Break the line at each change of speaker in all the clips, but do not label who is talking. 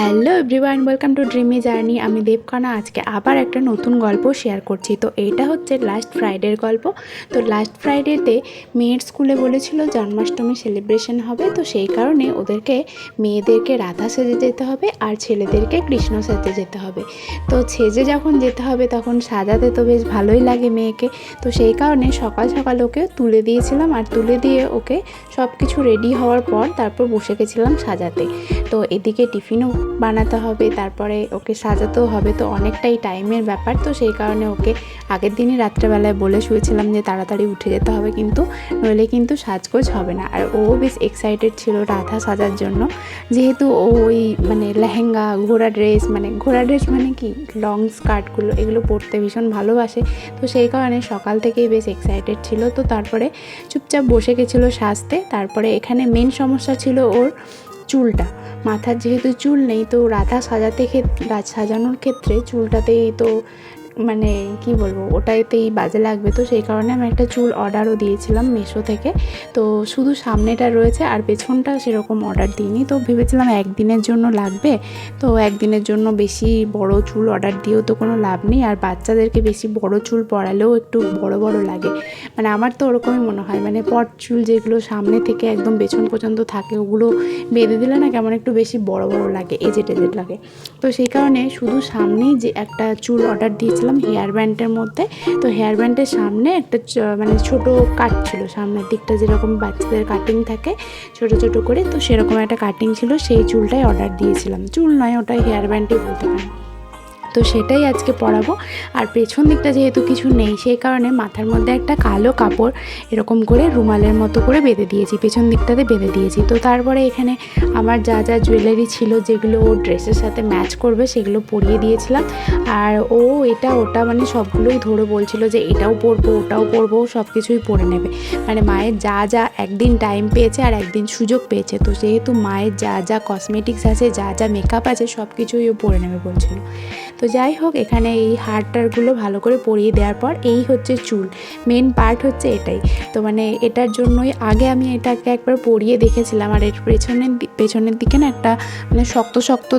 Hello everyone, welcome to dreamy journey. আমি দেবকণা। আজকে আবার একটা নতুন গল্প শেয়ার করছি। তো এইটা হচ্ছে লাস্ট ফ্রাইডের গল্প। তো লাস্ট ফ্রাইডেতে মেয়ের স্কুলে বলেছিল জন্মাষ্টমী সেলিব্রেশন হবে, তো সেই কারণে ওদেরকে মেয়েদেরকে রাধা সেজে যেতে হবে আর ছেলেদেরকে কৃষ্ণ সেজে যেতে হবে। তো সেজে যখন যেতে হবে তখন সাজাতে তো বেশ ভালোই লাগে মেয়েকে। তো সেই কারণে সকাল সকাল ওকে তুলে দিয়েছিলাম, আর তুলে দিয়ে ওকে সব কিছু রেডি হওয়ার পর তারপর বসে গেছিলাম সাজাতে। তো এদিকে টিফিনও বানাতে হবে, তারপরে ওকে সাজাতেও হবে, তো অনেকটাই টাইমের ব্যাপার। তো সেই কারণে ওকে আগের দিনই রাত্রেবেলায় বলে শুয়েছিলাম যে তাড়াতাড়ি উঠে যেতে হবে, কিন্তু নইলে কিন্তু সাজগোজ হবে না। আর ও বেশ এক্সাইটেড ছিল রাধা সাজার জন্য, যেহেতু ও ওই মানে লেহেঙ্গা, ঘোড়া ড্রেস মানে কি লং স্কার্টগুলো এগুলো পরতে ভীষণ ভালোবাসে। তো সেই কারণে সকাল থেকেই বেশ এক্সাইটেড ছিল। তো তারপরে চুপচাপ বসে গেছিলো সাজতে। তারপরে এখানে মেন সমস্যা ছিল ওর চুলটা। মাথার যেহেতু চুল নেই, তো রাধা সাজানোর ক্ষেত্রে চুলটাতেই তো মানে কি বলবো, ওটাতেই বাজে লাগবে। তো সেই কারণে আমি একটা চুল অর্ডারও দিয়েছিলাম মিশো থেকে। তো শুধু সামনেটা রয়েছে আর পেছনটা সেরকম অর্ডার দিইনি। তো ভেবেছিলাম একদিনের জন্য লাগবে, তো একদিনের জন্য বেশি বড় চুল অর্ডার দিয়েও তো কোনো লাভ নেই। আর বাচ্চাদেরকে বেশি বড় চুল পরালেও একটু বড় বড় লাগে, মানে আমার তো ওরকমই মনে হয়। মানে পট চুল যেগুলো সামনে থেকে একদম পেছন পর্যন্ত থাকে, ওগুলো বেঁধে দিলে না কেমন একটু বেশি বড় বড় লাগে, এজেড লাগে। তো সেই কারণে শুধু সামনেই যে একটা চুল অর্ডার দিয়েছিলাম হেয়ার ব্যান্ডের মধ্যে। তো হেয়ার ব্যান্ডের সামনে একটা মানে ছোটো কাট ছিল, সামনের দিকটা যেরকম বাচ্চাদের কাটিং থাকে ছোটো ছোটো করে, তো সেরকম একটা কাটিং ছিল, সেই চুলটাই অর্ডার দিয়েছিলাম। চুল নয়, ওটা হেয়ার ব্যান্ডই বলতে পারেন। তো সেটাই আজকে পরাবো। আর পেছন দিকটা যেহেতু কিছু নেই, সেই কারণে মাথার মধ্যে একটা কালো কাপড় এরকম করে রুমালের মতো করে বেঁধে দিয়েছি, পেছন দিকটাতে বেঁধে দিয়েছি। তো তারপরে এখানে আমার যা যা জুয়েলারি ছিল, যেগুলো ও ড্রেসের সাথে ম্যাচ করবে, সেগুলো পরিয়ে দিয়েছিলাম। আর ও এটা ওটা মানে সবগুলোই ধরে বলছিল যে এটাও পরবো ওটাও পরবো, সব কিছুই পরে নেবে। মানে মায়ের যা যা একদিন টাইম পেয়েছে আর একদিন সুযোগ পেয়েছে, তো যেহেতু মায়ের যা যা কসমেটিক্স আছে, যা যা মেকআপ আছে, সব কিছুই ও পরে নেবে বলছিল। তো যাই হোক, এখানে এই হারটারগুলো ভালো করে পরিয়ে দেওয়ার পর এই হচ্ছে চুল, মেন পার্ট হচ্ছে এটাই। তো মানে এটার জন্যই আগে আমি এটাকে একবার পরিয়ে দেখেছিলাম। আর এর পেছনের দিকে না একটা মানে শক্ত শক্ত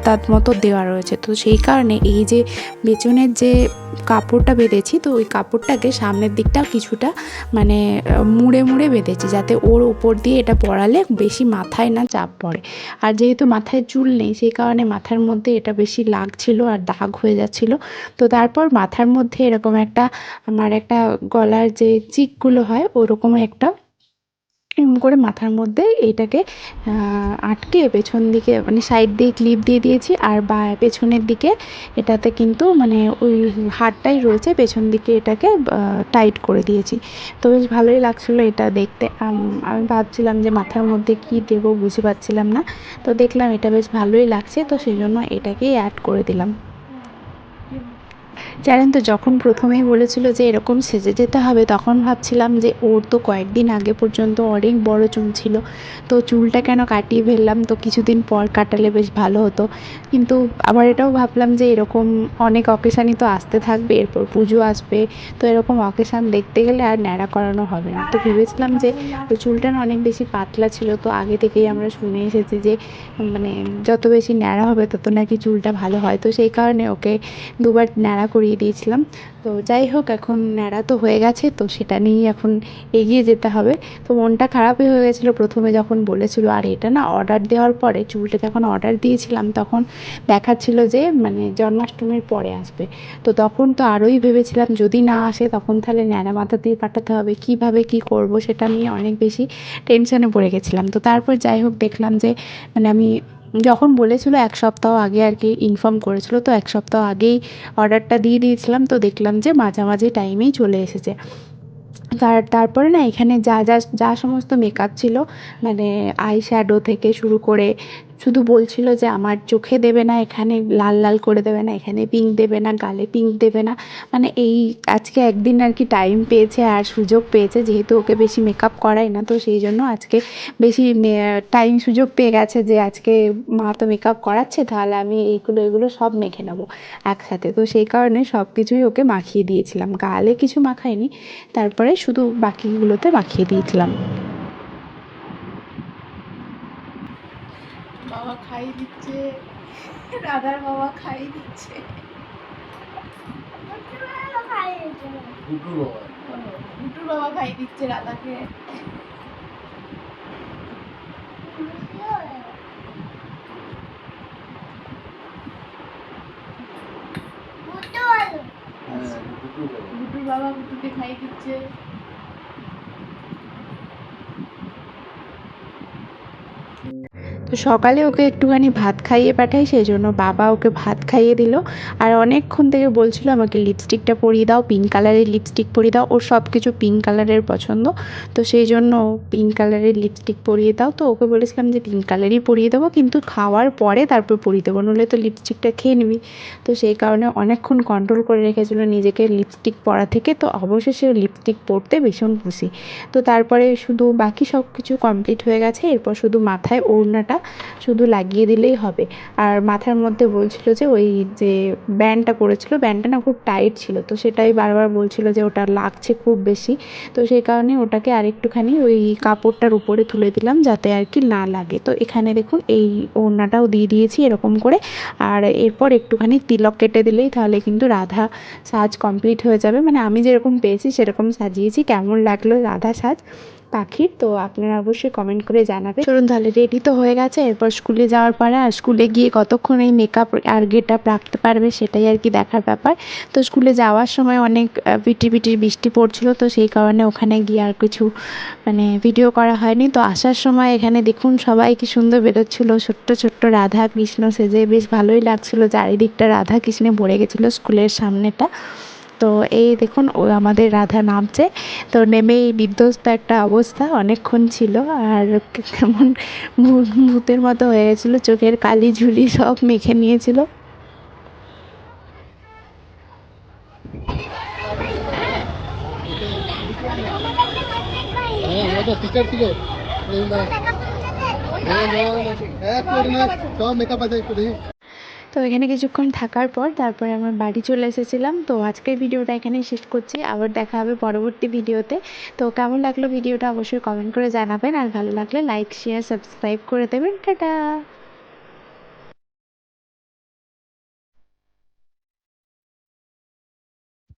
দাঁত মতো দেওয়া রয়েছে। তো সেই কারণে এই যে পেছনের যে কাপড়টা বেঁধেছি, তো ওই কাপড়টাকে সামনের দিকটা কিছুটা মানে মুড়ে মুড়ে বেঁধেছি, যাতে ওর উপর দিয়ে এটা পরালে বেশি মাথায় না চাপ পড়ে। আর যেহেতু মাথায় চুল নেই, সেই কারণে মাথার মধ্যে এটা বেশি লাগছিল আর দাগ হয়ে যাচ্ছিল। তো তারপর মাথার মধ্যে এরকম একটা আমার একটা গলার যে চিকগুলো হয় ওরকম একটা এরকম করে মাথার মধ্যে এইটাকে আটকে পেছন দিকে মানে সাইড দিয়ে ক্লিপ দিয়ে দিয়েছি। আর পেছনের দিকে এটাতে কিন্তু মানে ওই হারটাই রয়েছে, পেছন দিকে এটাকে টাইট করে দিয়েছি। তো বেশ ভালোই লাগছিলো এটা দেখতে। আমি ভাবছিলাম যে মাথার মধ্যে কী দেবো, বুঝতে পারছিলাম না। তো দেখলাম এটা বেশ ভালোই লাগছে, তো সেই জন্য এটাকেই অ্যাড করে দিলাম। জানেন তো, যখন প্রথমেই বলেছিল যে এরকম সেজে যেতে হবে, তখন ভাবছিলাম যে ওর তো কয়েকদিন আগে পর্যন্ত অনেক বড় চুল ছিল, তো চুলটা কেন কাটিয়ে ফেললাম, তো কিছুদিন পর কাটালে বেশ ভালো হতো। কিন্তু আবার এটাও ভাবলাম যে এরকম অনেক অকেশানই তো আসতে থাকবে, এরপর পুজো আসবে, তো এরকম অকেশান দেখতে গেলে আর ন্যাড়া করানো হবে না। তো ভেবেছিলাম যে ওই চুলটা না অনেক বেশি পাতলা ছিল, তো আগে থেকেই আমরা শুনে এসেছি যে মানে যত বেশি ন্যাড়া হবে তত নাকি চুলটা ভালো হয়। তো সেই কারণে ওকে দুবার ন্যাড়া করিয়ে দিয়েছিলাম। তো যাই হোক, এখন ন্যাড়া তো হয়ে গেছে, তো সেটা নিয়েই এখন এগিয়ে যেতে হবে। তো মনটা খারাপই হয়ে গেছিলো প্রথমে যখন বলেছিল। আর এটা না অর্ডার দেওয়ার পরে, চুলটা যখন অর্ডার দিয়েছিলাম তখন দেখাচ্ছিল যে মানে জন্মাষ্টমীর পরে আসবে। তো তখন তো আরোই ভেবেছিলাম যদি না আসে তখন তাহলে ন্যাড়া মাথা দিয়ে পাঠাতে হবে, কীভাবে কী করব সেটা নিয়ে অনেক বেশি টেনশনে পড়ে গেছিলাম। তো তারপর যাই হোক দেখলাম যে মানে আমি যখন বলেছিল ১ সপ্তাহ আগে আর কি ইনফর্ম করেছিল, তো ১ সপ্তাহ আগেই অর্ডারটা দিয়ে দিয়েছিলাম। তো দেখলাম যে মাঝামাঝি টাইমেই চলে এসেছে। তারপরে না এখানে যা সমস্ত মেকআপ ছিল, মানে আই শ্যাডো থেকে শুরু করে শুধু বলছিল যে আমার চোখে দেবে না, এখানে লাল লাল করে দেবে না, এখানে পিঙ্ক দেবে না, গালে পিঙ্ক দেবে না। মানে এই আজকে একদিন আর কি টাইম পেয়েছে আর সুযোগ পেয়েছে, যেহেতু ওকে বেশি মেকআপ করাই না, তো সেই জন্য আজকে বেশি টাইম সুযোগ পেয়ে গেছে যে আজকে মা তো মেকআপ করাচ্ছে, তাহলে আমি এগুলো সব মেখে নেবো একসাথে। তো সেই কারণে সব কিছুই ওকে মাখিয়ে দিয়েছিলাম, গালে কিছু মাখাইনি, তারপরে শুধু বাকিগুলোতে মাখিয়ে দিয়েছিলাম। বাবা খাই দিচ্ছে, রাধার বাবা খাই দিচ্ছে। গুটুর বাবা খাই দিচ্ছে রাধাকে। গুটুর বাবা গুটুকে খাই দিচ্ছে। তো সকালে ওকে একটুখানি ভাত খাইয়ে পাঠাই, সেই জন্য বাবা ওকে ভাত খাইয়ে দিল। আর অনেকক্ষণ থেকে বলছিল আমাকে লিপস্টিকটা পরিয়ে দাও, পিঙ্ক কালারের লিপস্টিক পরিয়ে দাও। ওর সব কিছু পিঙ্ক কালারের পছন্দ, তো সেই জন্য পিঙ্ক কালারের লিপস্টিক পরিয়ে দাও। তো ওকে বলেছিলাম যে পিঙ্ক কালারই পরিয়ে দেবো, কিন্তু খাওয়ার পরে তারপর পরিয়ে দেবো, নইলে তো লিপস্টিকটা খেয়ে নিবি। তো সেই কারণে অনেকক্ষণ কন্ট্রোল করে রেখেছিল নিজেকে লিপস্টিক পরা থেকে। তো অবশেষে লিপস্টিক পরতে ভীষণ খুশি। তো তারপরে শুধু বাকি সব কিছু কমপ্লিট হয়ে গেছে, এরপর শুধু মাথায় ওড়নাটা শুধু লাগিয়ে দিলেই হবে। আর মাথার মধ্যে বলছিল যে ওই যে ব্যান্ডটা পরেছিল, ব্যান্ডটা না খুব টাইট ছিল, তো সেটাই বারবার বলছিল যে ওটা লাগছে খুব বেশি। তো সেই কারণে ওটাকে আরেকটুখানি ওই কাপড়টার উপরে তুলে দিলাম যাতে আর কি না লাগে। তো এখানে দেখুন এই ওড়নাটাও দিয়ে দিয়েছি এরকম করে। আর এরপর একটুখানি তিলক কেটে দিলেই তাহলে কিন্তু রাধা সাজ কমপ্লিট হয়ে যাবে। মানে আমি যেরকম পেয়েছি সেরকম সাজিয়েছি। কেমন লাগলো রাধা সাজ পাখির, তো আপনারা অবশ্যই কমেন্ট করে জানাবেন। চলুন তাহলে রেডি তো হয়ে গেছে, এরপর স্কুলে যাওয়ার পরে আর স্কুলে গিয়ে কতক্ষণ এই মেকআপ আর গেট আপ রাখতে পারবে সেটাই আর কি দেখার ব্যাপার। তো স্কুলে যাওয়ার সময় অনেক পিটির বৃষ্টি পড়ছিল, তো সেই কারণে ওখানে গিয়ে আর কিছু মানে ভিডিও করা হয়নি। তো আসার সময় এখানে দেখুন সবাই কি সুন্দর বেরোচ্ছিলো, ছোট্ট ছোট্ট রাধা কৃষ্ণ সেজে, বেশ ভালোই লাগছিলো। চারিদিকটা রাধা কৃষ্ণে ভরে গেছিলো স্কুলের সামনেটা। তো এই দেখুন ও আমাদের রাধা নামছে, তো নেমেই বিধ্বস্ত একটা অবস্থা অনেকক্ষণ ছিল। আর কেমন ভূতের মতো হয়ে গেছিলো, চোখের কালি ঝুলি সব মেখে নিয়েছিল। তো এখানে কিছুক্ষণ থাকার পর তারপরে আমরা বাড়ি চলে এসেছিলাম। তো আজকের ভিডিওটা এখানেই শেষ করছি, আবার দেখা হবে পরবর্তী ভিডিওতে। তো কেমন লাগলো ভিডিওটা অবশ্যই কমেন্ট করে জানাবেন, আর ভালো লাগলে লাইক শেয়ার সাবস্ক্রাইব করে দেবেন। টাটা।